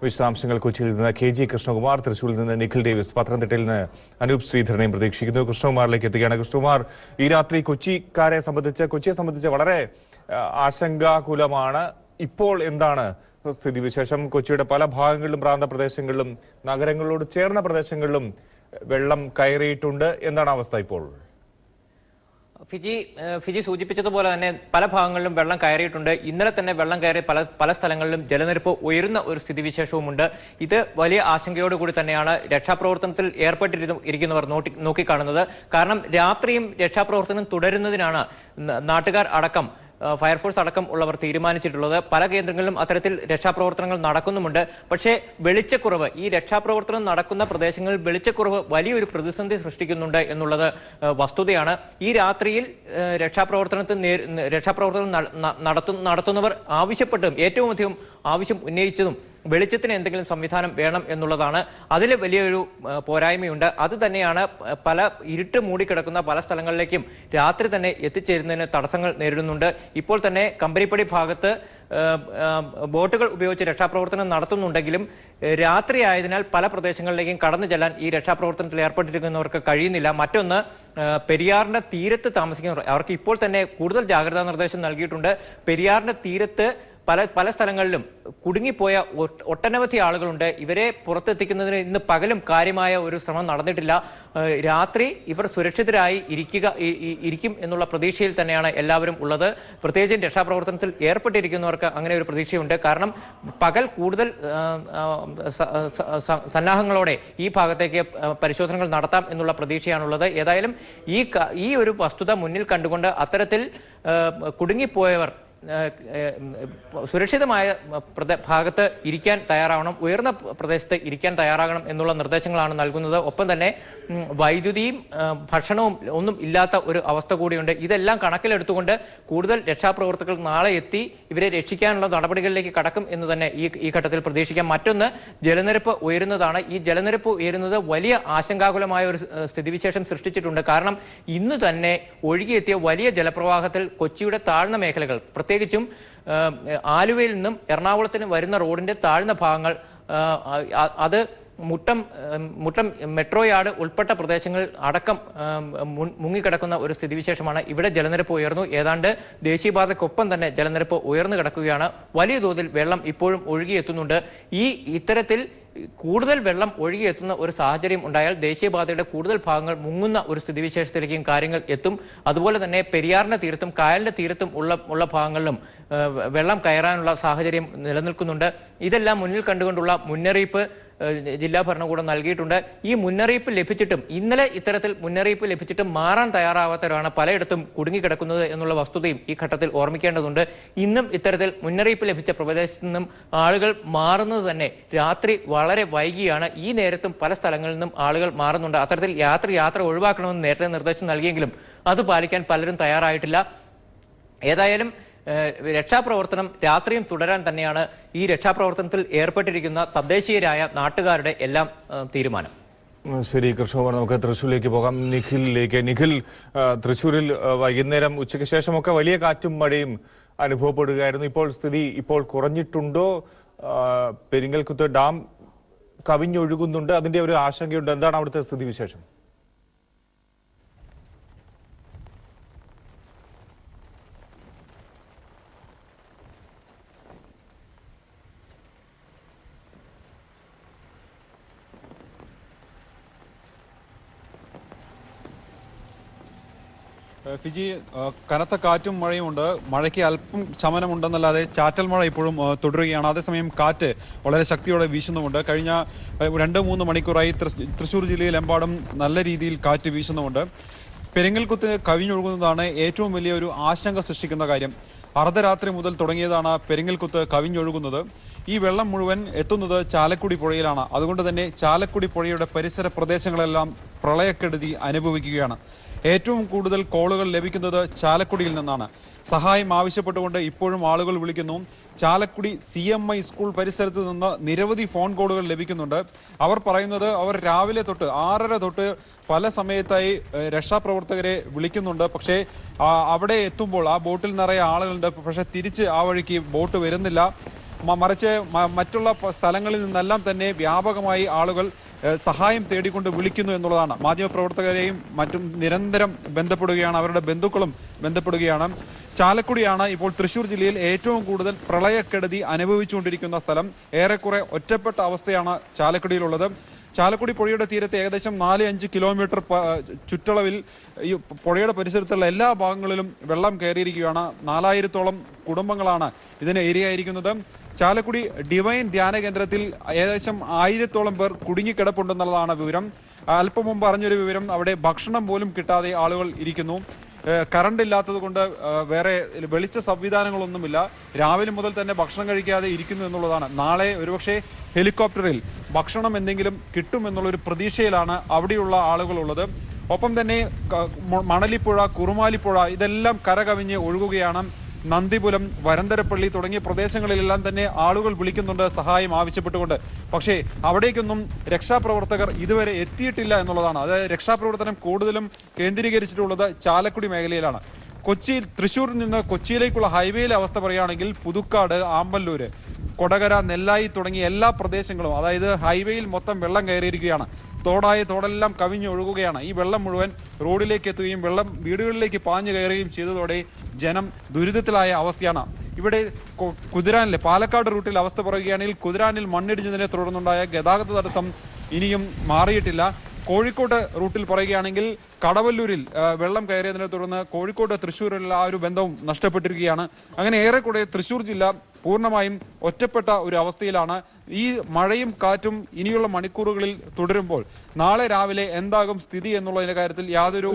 വിശദാംശങ്ങൾ കൊച്ചിയിൽ നിന്ന് KG കൃഷ്ണകുമാർ, തൃശ്ശൂരിൽ നിന്ന് നിഖിൽ ഡേവിസ്, പത്തനംതിട്ടയിൽ നിന്ന് അനൂപ് ശ്രീധരനെയും പ്രതീക്ഷിക്കുന്നു. കൃഷ്ണകുമാറിലേക്ക് എത്തുകയാണ്. കൃഷ്ണകുമാർ, ഈ രാത്രി കൊച്ചിയെ സംബന്ധിച്ച് വളരെ ആശങ്കാകുലമാണ്. ഇപ്പോൾ എന്താണ് സ്ഥിതിവിശേഷം? കൊച്ചിയുടെ പല ഭാഗങ്ങളിലും, പ്രാന്തപ്രദേശങ്ങളിലും, നഗരങ്ങളോട് ചേർന്ന പ്രദേശങ്ങളിലും വെള്ളം കയറിയിട്ടുണ്ട്. എന്താണ് അവസ്ഥ ഇപ്പോൾ? ഫിജി സൂചിപ്പിച്ചതുപോലെ തന്നെ പല ഭാഗങ്ങളിലും വെള്ളം കയറിയിട്ടുണ്ട്. ഇന്നലെ തന്നെ വെള്ളം കയറി പല സ്ഥലങ്ങളിലും ജലനിരപ്പ് ഉയരുന്ന ഒരു സ്ഥിതിവിശേഷവുമുണ്ട്. ഇത് വലിയ ആശങ്കയോടുകൂടി തന്നെയാണ് രക്ഷാപ്രവർത്തനത്തിൽ ഏർപ്പെട്ടിരിക്കുന്നവർ നോക്കിക്കാണുന്നത്. കാരണം രാത്രിയും രക്ഷാപ്രവർത്തനം തുടരുന്നതിനാണ് നാട്ടുകാർ അടക്കം, ഫയർഫോഴ്സ് അടക്കം ഉള്ളവർ തീരുമാനിച്ചിട്ടുള്ളത്. പല കേന്ദ്രങ്ങളിലും അത്തരത്തിൽ രക്ഷാപ്രവർത്തനങ്ങൾ നടക്കുന്നുമുണ്ട്. പക്ഷേ വെളിച്ചക്കുറവ്, ഈ രക്ഷാപ്രവർത്തനം നടക്കുന്ന പ്രദേശങ്ങളിൽ വെളിച്ചക്കുറവ് വലിയൊരു പ്രതിസന്ധി സൃഷ്ടിക്കുന്നുണ്ട് എന്നുള്ളത് വസ്തുതയാണ്. ഈ രാത്രിയിൽ രക്ഷാപ്രവർത്തനം നടത്തുന്നവർ ആവശ്യപ്പെട്ടും ഏറ്റവും അധികം ആവശ്യം ഉന്നയിച്ചതും വെളിച്ചത്തിന് എന്തെങ്കിലും സംവിധാനം വേണം എന്നുള്ളതാണ്. അതിൽ വലിയൊരു പോരായ്മയുണ്ട്. അത് തന്നെയാണ് പല ഇരുട്ട് മൂടിക്കിടക്കുന്ന പല സ്ഥലങ്ങളിലേക്കും രാത്രി തന്നെ എത്തിച്ചേരുന്നതിന് തടസ്സങ്ങൾ നേരിടുന്നുണ്ട്. ഇപ്പോൾ തന്നെ കമ്പനിപ്പടി ഭാഗത്ത് ബോട്ടുകൾ ഉപയോഗിച്ച് രക്ഷാപ്രവർത്തനം നടത്തുന്നുണ്ടെങ്കിലും രാത്രി ആയതിനാൽ പല പ്രദേശങ്ങളിലേക്കും കടന്നു ചെല്ലാൻ ഈ രക്ഷാപ്രവർത്തനത്തിൽ ഏർപ്പെട്ടിരിക്കുന്നവർക്ക് കഴിയുന്നില്ല. മറ്റൊന്ന്, പെരിയാറിന്റെ തീരത്ത് താമസിക്കുന്നവർ, അവർക്ക് ഇപ്പോൾ തന്നെ കൂടുതൽ ജാഗ്രതാ നിർദ്ദേശം നൽകിയിട്ടുണ്ട്. പെരിയാറിന്റെ തീരത്ത് പല സ്ഥലങ്ങളിലും കുടുങ്ങിപ്പോയ ഒട്ടനവധി ആളുകളുണ്ട്. ഇവരെ പുറത്തെത്തിക്കുന്നതിന് ഇന്ന് പകലും കാര്യമായ ഒരു ശ്രമം നടന്നിട്ടില്ല. രാത്രി ഇവർ സുരക്ഷിതരായി ഇരിക്കും എന്നുള്ള പ്രതീക്ഷയിൽ തന്നെയാണ് എല്ലാവരും ഉള്ളത്. പ്രത്യേകിച്ചും രക്ഷാപ്രവർത്തനത്തിൽ ഏർപ്പെട്ടിരിക്കുന്നവർക്ക് അങ്ങനെ ഒരു പ്രതീക്ഷയുണ്ട്. കാരണം പകൽ കൂടുതൽ സന്നാഹങ്ങളോടെ ഈ ഭാഗത്തേക്ക് പരിശോധനകൾ നടത്താം എന്നുള്ള പ്രതീക്ഷയാണുള്ളത്. ഏതായാലും ഈ ഒരു വസ്തുത മുന്നിൽ കണ്ടുകൊണ്ട് അത്തരത്തിൽ കുടുങ്ങിപ്പോയവർ സുരക്ഷിതമായ ഭാഗത്ത് ഇരിക്കാൻ തയ്യാറാവണം, ഉയർന്ന പ്രദേശത്ത് ഇരിക്കാൻ തയ്യാറാകണം എന്നുള്ള നിർദ്ദേശങ്ങളാണ് നൽകുന്നത്. ഒപ്പം തന്നെ വൈദ്യുതിയും ഭക്ഷണവും ഒന്നും ഇല്ലാത്ത ഒരു അവസ്ഥ കൂടിയുണ്ട്. ഇതെല്ലാം കണക്കിലെടുത്തുകൊണ്ട് കൂടുതൽ രക്ഷാപ്രവർത്തകർ നാളെ എത്തി ഇവരെ രക്ഷിക്കാനുള്ള നടപടികളിലേക്ക് കടക്കും എന്ന് തന്നെ ഈ ഘട്ടത്തിൽ പ്രതീക്ഷിക്കാം. മറ്റൊന്ന്, ജലനിരപ്പ് ഉയരുന്നതാണ്. ഈ ജലനിരപ്പ് ഉയരുന്നത് വലിയ ആശങ്കാകുലമായ ഒരു സ്ഥിതിവിശേഷം സൃഷ്ടിച്ചിട്ടുണ്ട്. കാരണം ഇന്ന് തന്നെ ഒഴുകിയെത്തിയ വലിയ ജലപ്രവാഹത്തിൽ കൊച്ചിയുടെ താഴ്ന്ന മേഖലകൾ, പ്രത്യേകിച്ചും ആലുവയിൽ നിന്നും എറണാകുളത്തിന് വരുന്ന റോഡിന്റെ താഴ്ന്ന ഭാഗങ്ങൾ, അത് മുട്ടം മെട്രോ യാർഡ് ഉൾപ്പെട്ട പ്രദേശങ്ങൾ അടക്കം മുങ്ങിക്കിടക്കുന്ന ഒരു സ്ഥിതിവിശേഷമാണ്. ഇവിടെ ജലനിരപ്പ് ഉയർന്നു. ഏതാണ്ട് ദേശീയപാതയ്ക്കൊപ്പം തന്നെ ജലനിരപ്പ് ഉയർന്നു കിടക്കുകയാണ്. വലിയ തോതിൽ വെള്ളം ഇപ്പോഴും ഒഴുകിയെത്തുന്നുണ്ട്. ഇത്തരത്തിൽ കൂടുതൽ വെള്ളം ഒഴുകിയെത്തുന്ന ഒരു സാഹചര്യം ഉണ്ടായാൽ ദേശീയപാതയുടെ കൂടുതൽ ഭാഗങ്ങൾ മുങ്ങുന്ന ഒരു സ്ഥിതിവിശേഷത്തിലേക്കും കാര്യങ്ങൾ എത്തും. അതുപോലെ തന്നെ പെരിയാറിന്റെ തീരത്തും കായലിന്റെ തീരത്തും ഉള്ള ഭാഗങ്ങളിലും വെള്ളം കയറാനുള്ള സാഹചര്യം നിലനിൽക്കുന്നുണ്ട്. ഇതെല്ലാം മുന്നിൽ കണ്ടുകൊണ്ടുള്ള മുന്നറിയിപ്പ് ജില്ലാ ഭരണകൂടം നൽകിയിട്ടുണ്ട്. ഈ മുന്നറിയിപ്പ് ലഭിച്ചിട്ടും, ഇന്നലെ ഇത്തരത്തിൽ മുന്നറിയിപ്പ് ലഭിച്ചിട്ടും മാറാൻ തയ്യാറാവാത്തവരാണ് പലയിടത്തും കുടുങ്ങിക്കിടക്കുന്നത് എന്നുള്ള വസ്തുതയും ഈ ഘട്ടത്തിൽ ഓർമ്മിക്കേണ്ടതുണ്ട്. ഇന്നും ഇത്തരത്തിൽ മുന്നറിയിപ്പ് ലഭിച്ച പ്രദേശത്തു നിന്നും ആളുകൾ മാറുന്നത് തന്നെ രാത്രി വളരെ വൈകിയാണ്. ഈ നേരത്തും പല സ്ഥലങ്ങളിൽ നിന്നും ആളുകൾ മാറുന്നുണ്ട്. അത്തരത്തിൽ യാത്ര ഒഴിവാക്കണമെന്ന് നേരത്തെ നിർദ്ദേശം നൽകിയെങ്കിലും അത് പാലിക്കാൻ പലരും തയ്യാറായിട്ടില്ല. ഏതായാലും രക്ഷാപ്രവർത്തനം രാത്രിയും തുടരാൻ തന്നെയാണ് ഈ രക്ഷാപ്രവർത്തനത്തിൽ ഏർപ്പെട്ടിരിക്കുന്ന തദ്ദേശീയരായ നാട്ടുകാരുടെ എല്ലാം തീരുമാനം. ശരി കൃഷ്ണകുമാർ, നമുക്ക് തൃശ്ശൂരിലേക്ക് പോകാം. നിഖിൽ, തൃശ്ശൂരിൽ വൈകുന്നേരം ഉച്ചയ്ക്ക് ശേഷമൊക്കെ വലിയ കാറ്റും മഴയും അനുഭവപ്പെടുകയായിരുന്നു. ഇപ്പോൾ സ്ഥിതി കുറഞ്ഞിട്ടുണ്ടോ? പെരിങ്ങൽകുത്ത് ഡാം കവിഞ്ഞൊഴുകുന്നുണ്ട്, അതിന്റെ ഒരു ആശങ്കയുണ്ട്. എന്താണ് അവിടുത്തെ സ്ഥിതിവിശേഷം? ഫിജി, കനത്ത കാറ്റും മഴയും ഉണ്ട്. മഴയ്ക്ക് അല്പം ശമനമുണ്ടെന്നല്ലാതെ ചാറ്റൽ മഴ ഇപ്പോഴും തുടരുകയാണ്. അതേസമയം കാറ്റ് വളരെ ശക്തിയോടെ വീശുന്നുമുണ്ട്. കഴിഞ്ഞ 2-3 മണിക്കൂറായി തൃശ്ശൂർ ജില്ലയിലെമ്പാടും നല്ല രീതിയിൽ കാറ്റ് വീശുന്നുമുണ്ട്. പെരിങ്ങൽകുത്ത് കവിഞ്ഞൊഴുകുന്നതാണ് ഏറ്റവും വലിയൊരു ആശങ്ക സൃഷ്ടിക്കുന്ന കാര്യം. അർദ്ധരാത്രി മുതൽ തുടങ്ങിയതാണ് പെരിങ്ങൽകുത്ത് കവിഞ്ഞൊഴുകുന്നത്. ഈ വെള്ളം മുഴുവൻ എത്തുന്നത് ചാലക്കുടി പുഴയിലാണ്. അതുകൊണ്ട് തന്നെ ചാലക്കുടി പുഴയുടെ പരിസര പ്രദേശങ്ങളെല്ലാം പ്രളയക്കെടുതി അനുഭവിക്കുകയാണ്. ഏറ്റവും കൂടുതൽ കോളുകൾ ലഭിക്കുന്നത് ചാലക്കുടിയിൽ നിന്നാണ്. സഹായം ആവശ്യപ്പെട്ടുകൊണ്ട് ഇപ്പോഴും ആളുകൾ വിളിക്കുന്നു. ചാലക്കുടി CMI സ്കൂൾ പരിസരത്ത് നിന്ന് നിരവധി ഫോൺ കോളുകൾ ലഭിക്കുന്നുണ്ട്. അവർ പറയുന്നത് അവർ രാവിലെ തൊട്ട് 6:30 തൊട്ട് പല സമയത്തായി രക്ഷാപ്രവർത്തകരെ വിളിക്കുന്നുണ്ട്. പക്ഷേ അവിടെ എത്തുമ്പോൾ ആ ബോട്ടിൽ നിറയെ ആളുകളുണ്ട്. പക്ഷെ തിരിച്ച് ആ വഴിക്ക് ബോട്ട് വരുന്നില്ല. മറിച്ച് മറ്റുള്ള സ്ഥലങ്ങളിൽ നിന്നെല്ലാം തന്നെ വ്യാപകമായി ആളുകൾ സഹായം തേടിക്കൊണ്ട് വിളിക്കുന്നു എന്നുള്ളതാണ്. മാധ്യമപ്രവർത്തകരെയും മറ്റും നിരന്തരം ബന്ധപ്പെടുകയാണ്, അവരുടെ ബന്ധുക്കളും ബന്ധപ്പെടുകയാണ്. ചാലക്കുടിയാണ് ഇപ്പോൾ തൃശ്ശൂർ ജില്ലയിൽ ഏറ്റവും കൂടുതൽ പ്രളയക്കെടുതി അനുഭവിച്ചുകൊണ്ടിരിക്കുന്ന സ്ഥലം. ഏറെക്കുറെ ഒറ്റപ്പെട്ട അവസ്ഥയാണ് ചാലക്കുടിയിലുള്ളത്. ചാലക്കുടി പുഴയുടെ തീരത്ത് ഏകദേശം 4-5 കിലോമീറ്റർ ചുറ്റളവിൽ ഈ പുഴയുടെ പരിസരത്തുള്ള എല്ലാ ഭാഗങ്ങളിലും വെള്ളം കയറിയിരിക്കുകയാണ്. 4000-ഓളം കുടുംബങ്ങളാണ് ഇതിന് ഏരിയായിരിക്കുന്നത്. ചാലക്കുടി ഡിവൈൻ ധ്യാന കേന്ദ്രത്തിൽ ഏകദേശം 1000-ഓളം പേർ കുടുങ്ങിക്കിടപ്പുണ്ടെന്നുള്ളതാണ് വിവരം. അല്പം മുമ്പ് അറിഞ്ഞൊരു വിവരം, അവിടെ ഭക്ഷണം പോലും കിട്ടാതെ ആളുകൾ ഇരിക്കുന്നു. കറണ്ട് ഇല്ലാത്തത് കൊണ്ട് വേറെ വെളിച്ച സംവിധാനങ്ങളൊന്നുമില്ല. രാവിലെ മുതൽ തന്നെ ഭക്ഷണം കഴിക്കാതെ ഇരിക്കുന്നു എന്നുള്ളതാണ്. നാളെ ഒരുപക്ഷെ ഹെലികോപ്റ്ററിൽ ഭക്ഷണം എന്തെങ്കിലും കിട്ടുമെന്നുള്ളൊരു പ്രതീക്ഷയിലാണ് അവിടെയുള്ള ആളുകളുള്ളത്. ഒപ്പം തന്നെ മണലിപ്പുഴ, കുറുമാലിപ്പുഴ ഇതെല്ലാം കരകവിഞ്ഞ് ഒഴുകുകയാണ്. നന്ദിപുലം, വരന്തരപ്പള്ളി തുടങ്ങിയ പ്രദേശങ്ങളിലെല്ലാം തന്നെ ആളുകൾ വിളിക്കുന്നുണ്ട് സഹായം ആവശ്യപ്പെട്ടുകൊണ്ട്. പക്ഷേ അവിടേക്കൊന്നും രക്ഷാപ്രവർത്തകർ ഇതുവരെ എത്തിയിട്ടില്ല എന്നുള്ളതാണ്. അതായത് രക്ഷാപ്രവർത്തനം കൂടുതലും കേന്ദ്രീകരിച്ചിട്ടുള്ളത് ചാലക്കുടി മേഖലയിലാണ്. തൃശ്ശൂരിൽ നിന്ന് കൊച്ചിയിലേക്കുള്ള ഹൈവേയിലെ അവസ്ഥ പറയുകയാണെങ്കിൽ പുതുക്കാട്, ആമ്പല്ലൂര്, കൊടകര, നെല്ലായി തുടങ്ങിയ എല്ലാ പ്രദേശങ്ങളും, അതായത് ഹൈവേയിൽ മൊത്തം വെള്ളം കയറിയിരിക്കുകയാണ്. തോടെല്ലാം കവിഞ്ഞൊഴുകുകയാണ്. ഈ വെള്ളം മുഴുവൻ റോഡിലേക്ക് എത്തുകയും വെള്ളം വീടുകളിലേക്ക് പാഞ്ഞു കയറുകയും ചെയ്തതോടെ ജനം ദുരിതത്തിലായ അവസ്ഥയാണ്. ഇവിടെ കുതിരാനിലെ പാലക്കാട് റൂട്ടിൽ അവസ്ഥ പറയുകയാണെങ്കിൽ കുതിരാനിൽ മണ്ണിടിഞ്ഞതിനെ തുടർന്നുണ്ടായ ഗതാഗത തടസ്സം ഇനിയും മാറിയിട്ടില്ല. കോഴിക്കോട് റൂട്ടിൽ പറയുകയാണെങ്കിൽ കടവല്ലൂരിൽ വെള്ളം കയറിയതിനെ തുടർന്ന് കോഴിക്കോട് തൃശ്ശൂരിലുള്ള ആ ഒരു ബന്ധവും നഷ്ടപ്പെട്ടിരിക്കുകയാണ്. അങ്ങനെ ഏറെക്കുറെ തൃശ്ശൂർ ജില്ല പൂർണ്ണമായും ഒറ്റപ്പെട്ട ഒരു അവസ്ഥയിലാണ്. ഈ മഴയും കാറ്റും ഇനിയുള്ള മണിക്കൂറുകളിൽ തുടരുമ്പോൾ നാളെ രാവിലെ എന്താകും സ്ഥിതി എന്നുള്ളതിന്റെ കാര്യത്തിൽ യാതൊരു